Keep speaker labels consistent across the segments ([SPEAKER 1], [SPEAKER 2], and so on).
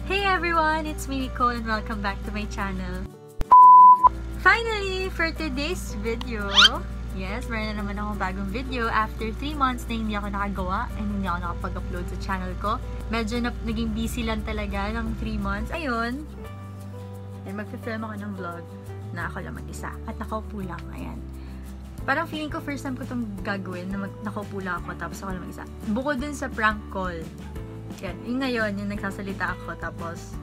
[SPEAKER 1] Hey everyone! It's me, Nicole, and welcome back to my channel. Finally, for today's video, yes, meron na naman akong bagong video after 3 months na hindi ako nakagawa and hindi ako nakapag-upload sa channel ko. Medyo naging busy lang talaga ng 3 months. Ayun. And magpe-film ako ng vlog na ako lang mag-isa. At nakaupo lang. Ayan. Parang feeling ko first time ko itong gagawin na nakaupo lang ako tapos ako lang mag-isa. Bukod dun sa prank call. Yan. Yung ngayon, yung nagsasalita ako tapos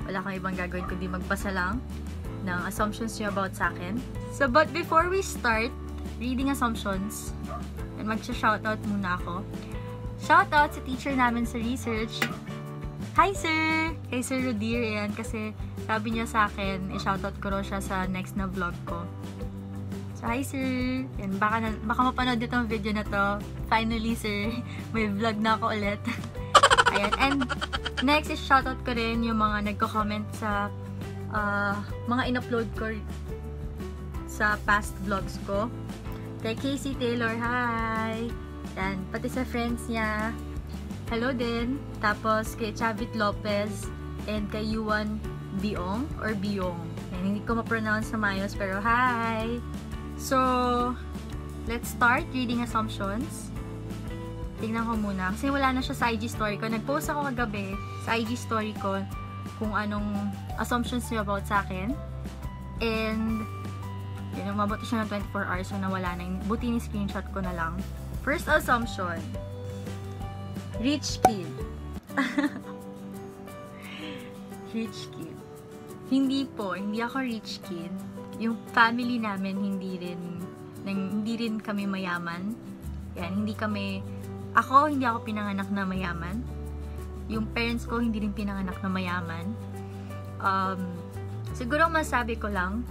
[SPEAKER 1] wala kang ibang gagawin kundi magbasa lang ng assumptions niyo about sa akin. So, but before we start reading assumptions, and magsha-shoutout muna ako. Shoutout sa teacher namin sa research. Hi, sir! Kay Sir Rodir, yan. Kasi sabi niya sa akin, i-shoutout ko raw siya sa next na vlog ko. So, hi, sir! Yan, baka mapanood dito ang video na to. Finally, sir, may vlog na ako ulit. Ayan. And next is shoutout ko rin yung mga nagko-comment sa mga in-upload ko sa past vlogs ko. Kay Casey Taylor, hi! Yan. Pati sa friends niya, hello din. Tapos kay Chavit Lopez and kay Yuan Biong or Biong. Yan, hindi ko ma-pronounce na mayos pero hi! So, let's start reading assumptions. Tingnan ko muna. Kasi wala na siya sa IG story ko. Nag-post ako kagabi sa IG story ko kung anong assumptions niyo about sa akin. And, yun, umabot siya ng 24 hours so nawala na. Buti ni screenshot ko na lang. First assumption. Rich kid. Rich kid. Hindi po. Hindi ako rich kid. Yung family namin hindi rin kami mayaman. Yan, hindi ako pinanganak na mayaman. Yung parents ko hindi rin pinanganak na mayaman. Siguro masabi ko lang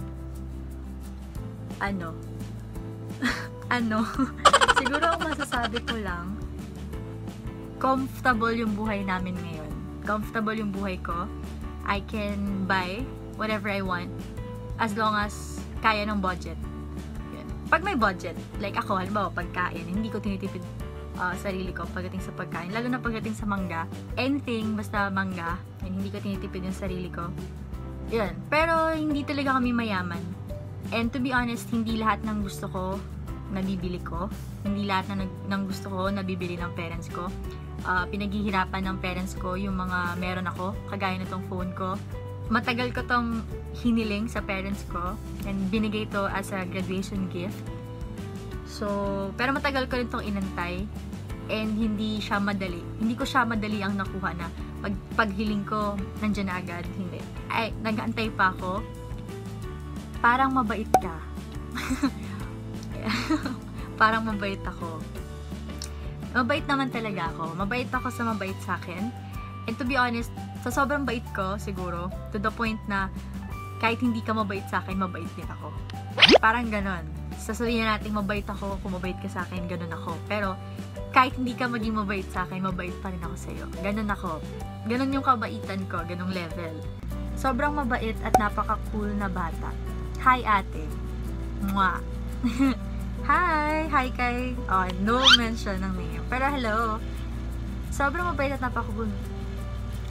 [SPEAKER 1] siguro ang masasabi ko lang comfortable yung buhay namin ngayon. Comfortable yung buhay ko. I can buy whatever I want as long as kaya ng budget. Yan. Pag may budget, like ako, halimbawa pagkain, hindi ko tinitipid sarili ko pagdating sa pagkain. Lalo na pagdating sa mangga. Anything, basta mangga. Yan, hindi ko tinitipid yung sarili ko. Yan. Pero hindi talaga kami mayaman. And to be honest, hindi lahat ng gusto ko nabibili ko. Hindi lahat ng gusto ko nabibili ng parents ko. Pinaghihirapan ng parents ko yung mga meron ako. Kagaya na tong phone ko. Matagal ko tong hiniling sa parents ko. And binigay to as a graduation gift. So, pero matagal ko rin tong inantay. And hindi siya madali. Hindi ko siya madali ang nakuha na paghiling ko, nandiyan na agad. Hindi. Ay, nag-aantay pa ako. Parang mabait ka. Parang mabait ako. Mabait naman talaga ako. Mabait ako sa mabait sa akin. And to be honest, sa sobrang bait ko, siguro, to the point na kahit hindi ka mabait sa akin, mabait din ako. Parang ganon. Sasabihin natin mabait ako, kung mabait ka sa akin, ganon ako. Pero, kahit hindi ka maging mabait sa akin, mabait pa rin ako sa'yo. Ganon ako. Ganon yung kabaitan ko, ganong level. Sobrang mabait at napaka-cool na bata. Hi, ate. Mwah. Hi! Hi kay... Oh, no mention ng name. Pero hello. Sobrang mabait at napaka-cool.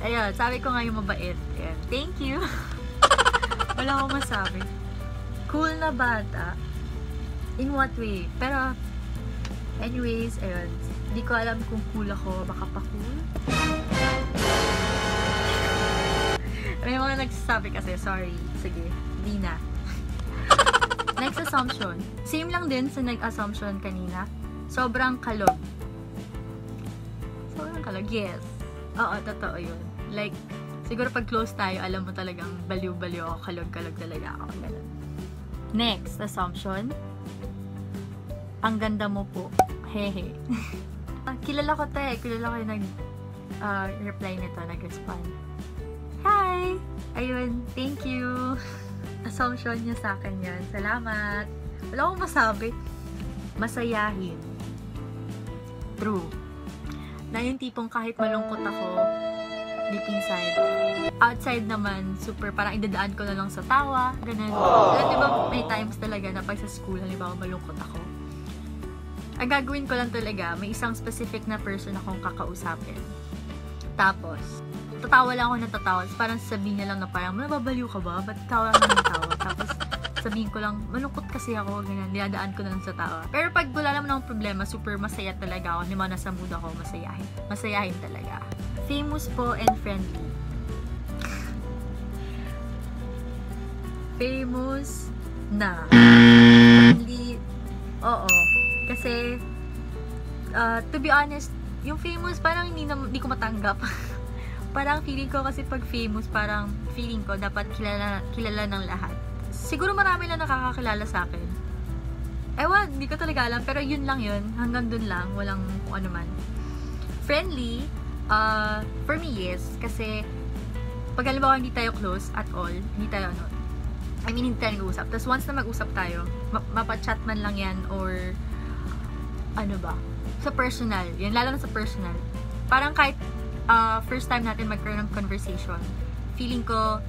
[SPEAKER 1] Ayun, sabi ko nga yung mabait. Ayan. Thank you. Wala akong masabi. Cool na bata. In what way? Pero, anyways, ayun. Hindi ko alam kung cool ako. Baka pa cool. May mga nagsasabi kasi. Sorry. Sige. Di na. Next assumption. Same lang din sa nag-assumption kanina. Sobrang kalog. Sobrang kalog? Yes. Oo, totoo yun. Like, siguro pag close tayo, alam mo talagang baliw-baliw ako. Kalog-kalog talaga ako. Ganun. Next assumption. Ang ganda mo po. Hehe. Kilala ko to eh. Kilala ko yung nag-reply nito, nag-respond. Hi! Ayun, thank you. Assumption niya sa akin yan. Salamat. Wala akong masabi. Masayahin. True. Na yung tipong kahit malungkot ako, deep inside. Outside naman, super, parang idadaan ko na lang sa tawa. Ganun. Pero diba, may times talaga na pag sa school, halimbawa malungkot ako. Ang gagawin ko lang talaga, may isang specific na person akong kakausapin. Tapos, tatawa lang ako ng tatawa. Parang sabihin niya lang na parang, nababaliw ka ba? Ba't tawa lang ng tawa? Tapos sabihin ko lang, malungkot kasi ako, ganyan, dinadaan ko na lang sa tawa. Pero pag wala naman akong problema, super masaya talaga ako. Hindi man nasa mood ako, masayahin. Masayahin talaga. Famous po and friendly. Famous na. Friendly, oo. Kasi, to be honest, yung famous, parang hindi ko matanggap. Parang feeling ko kasi pag famous, parang feeling ko dapat kilala ng lahat. Siguro marami lang nakakakilala sa akin. Ewan, hindi ko talaga alam. Pero yun lang yun. Hanggang dun lang. Walang kung ano man. Friendly, for me, yes. Kasi, pag halimbawa hindi tayo close at all, hindi tayo hindi tayo nag-uusap. Tapos once na mag-usap tayo, mapachat man lang yan or ano ba? Sa personal. Yan, lalo na sa personal. Parang kahit first time natin magkaroon ng conversation, feeling ko,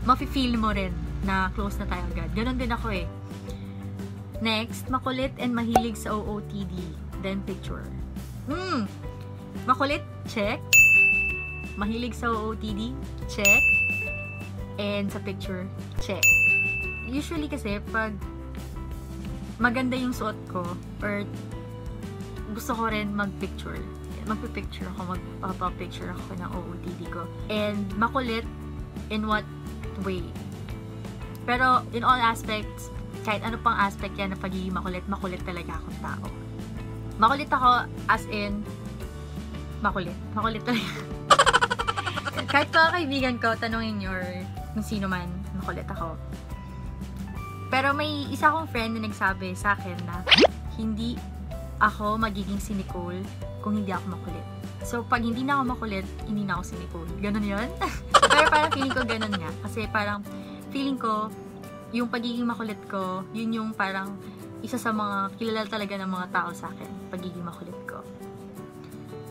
[SPEAKER 1] mafe-feel mo rin na close na tayo agad. Ganon din ako eh. Next, makulit and mahilig sa OOTD. Then picture. Makulit? Check. Mahilig sa OOTD? Check. And sa picture? Check. Usually kasi, pag maganda yung suot ko, or gusto ko rin mag-picture. Magpipicture ako, magpapapicture ako ng OOTD ko. And makulit in what way? Pero, in all aspects, kahit ano pang aspect yan na pagiging makulit, makulit talaga akong tao. Makulit ako, as in, makulit. Makulit talaga. Kahit mga kaibigan ko, tanongin nyo, or kung sino man, makulit ako. Pero may isa akong friend na nagsabi sa akin na, hindi ako magiging si Nicole kung hindi ako makulit. So, pag hindi na ako makulit, hindi na ako si Nicole. Ganon yun? Pero parang feeling ko ganon nga. Kasi parang, feeling ko, yung pagiging makulit ko, yun yung parang isa sa mga kilala talaga ng mga tao sa akin. Pagiging makulit ko.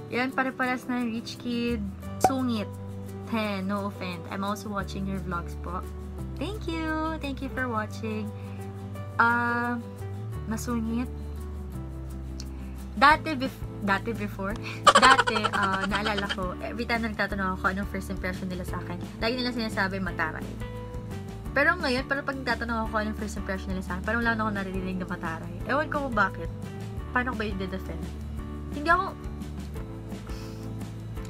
[SPEAKER 1] Yan, pare-paras na rich kid. Sungit. 10, no offense. I'm also watching your vlogs po. Thank you! Thank you for watching. Masungit. Dati, naalala ko, every time na nagtatanong ako anong first impression nila sa akin, lagi nila sinasabi mataray. Pero ngayon, parang pag nagtatanong ako anong first impression nila sa akin, parang wala na ako naririnig na mataray. Ewan ko bakit. Paano ko ba yung de-defend?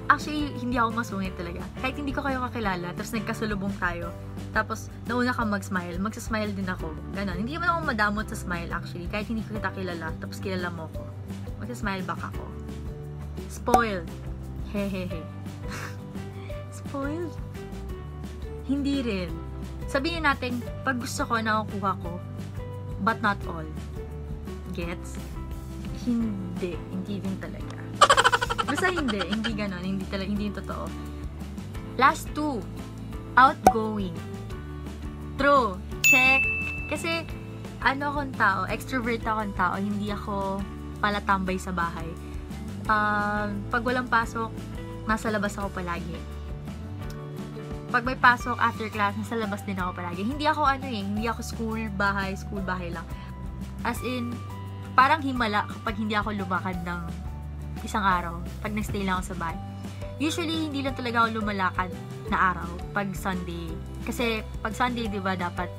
[SPEAKER 1] Actually, hindi ako masungit talaga. Kahit hindi ko kayo kakilala, tapos nagkasalubong tayo, tapos nauna ka mag-smile, magsasmile din ako. Ganon. Hindi naman ako madamot sa smile actually, kahit hindi ko kita kilala, tapos kilala mo ko. Magsasmile back ako. Spoiled. Hehehe. Spoiled? Hindi rin. Sabihin natin, pag gusto ko, nakukuha ko, but not all. Gets? Hindi. Hindi din talaga. Basta hindi. Hindi ganon. Hindi talaga. Hindi yung totoo. Last two. Outgoing. True. Check. Kasi, ano akong tao, extrovert akong tao, hindi ako palatambay sa bahay. Pag walang pasok, nasa labas ako palagi. Pag may pasok after class, nasa labas din ako palagi. Hindi ako hindi ako school, bahay lang. As in, parang himala kapag hindi ako lumakad ng isang araw, pag nagstay lang ako sa bahay. Usually, hindi lang talaga ako lumalakad na araw pag Sunday. Kasi, pag Sunday, di ba, dapat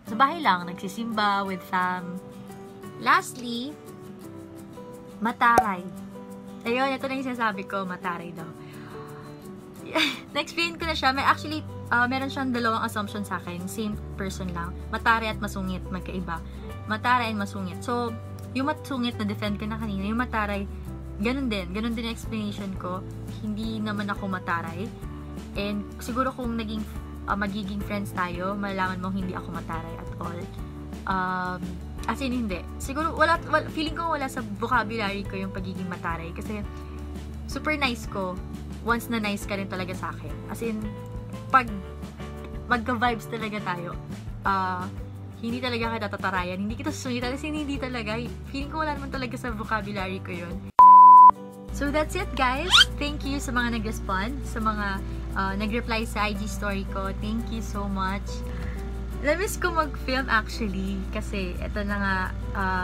[SPEAKER 1] sa bahay lang, nagsisimba with fam. Lastly, mataray. Ayun, ito na yung sinasabi ko, mataray daw. Na-explain ko na siya. Actually, meron siyang dalawang assumption sa akin. Same person lang. Mataray at masungit, magkaiba. Mataray and masungit. So, yung masungit na defend ko na kanina, yung mataray, ganun din yung explanation ko. Hindi naman ako mataray. And siguro kung magiging friends tayo, malalaman mo hindi ako mataray at all. As in, hindi. Siguro, feeling ko wala sa vocabulary ko yung pagiging mataray. Kasi, super nice ko. Once na nice ka rin talaga sa akin. As in, pag magka-vibes talaga tayo, hindi talaga kita tatarayan. Hindi kita susungitan. Kasi hindi talaga. Feeling ko wala naman talaga sa vocabulary ko yun. So, that's it, guys. Thank you sa mga nag-respond, sa mga nag-reply sa IG story ko. Thank you so much. Na-miss ko mag-film actually. Kasi ito na nga,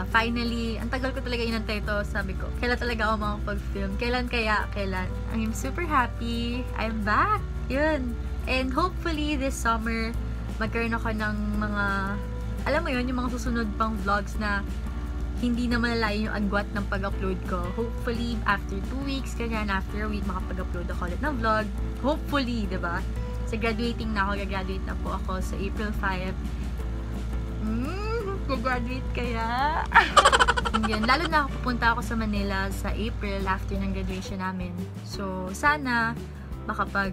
[SPEAKER 1] finally, ang tagal ko talaga inantay ito. Sabi ko, kailan talaga ako makapag-film? Kailan kaya? Kailan? I'm super happy. I'm back! Yun. And hopefully, this summer, magkaroon ako ng mga, alam mo yun, yung mga susunod pang vlogs na hindi na malalayo yung agwat ng pag-upload ko. Hopefully, after 2 weeks, ganyan, after a week, makapag-upload ako ulit ng vlog. Hopefully, diba? So, graduating na ako. Gagraduate na po ako sa April 5. Gagraduate kaya? Yun, lalo na ako pupunta ako sa Manila sa April after ng graduation namin. So, sana makapag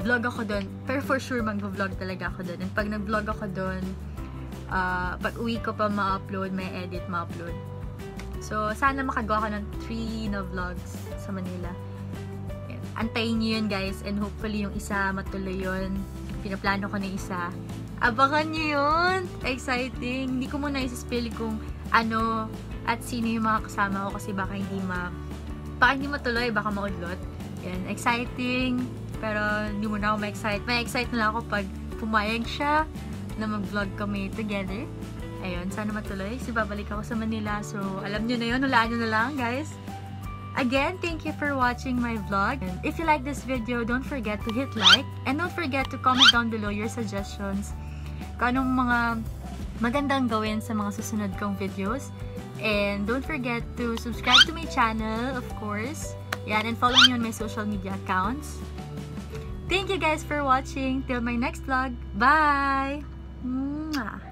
[SPEAKER 1] vlog ako doon. Pero for sure, mag-vlog talaga ako doon. And pag nag-vlog ako doon, pag uwi ko pa ma-upload, may edit, ma-upload. So, sana makagawa ko ng 3 na vlogs sa Manila. Antayin nyo yun, guys. And hopefully, yung isa matuloy yun. Pinaplano ko na isa. Abangan nyo yun! Exciting! Hindi ko muna isispili kung ano at sino yung mga kasama ko kasi baka hindi matuloy, baka maudlot. Yan, exciting! Pero hindi muna ako ma-excite. Ma-excite na lang ako pag pumayag siya na mag-vlog kami together. Ayun, sana matuloy. So, babalik ako sa Manila. So, alam nyo na yun. Hulaan nyo na lang, guys. Again, thank you for watching my vlog. And if you like this video, don't forget to hit like. And don't forget to comment down below your suggestions. Kung anong mga magandang gawin sa mga susunod kong videos. And don't forget to subscribe to my channel, of course. Yan, and follow me on my social media accounts. Thank you guys for watching. Till my next vlog. Bye! Mwah!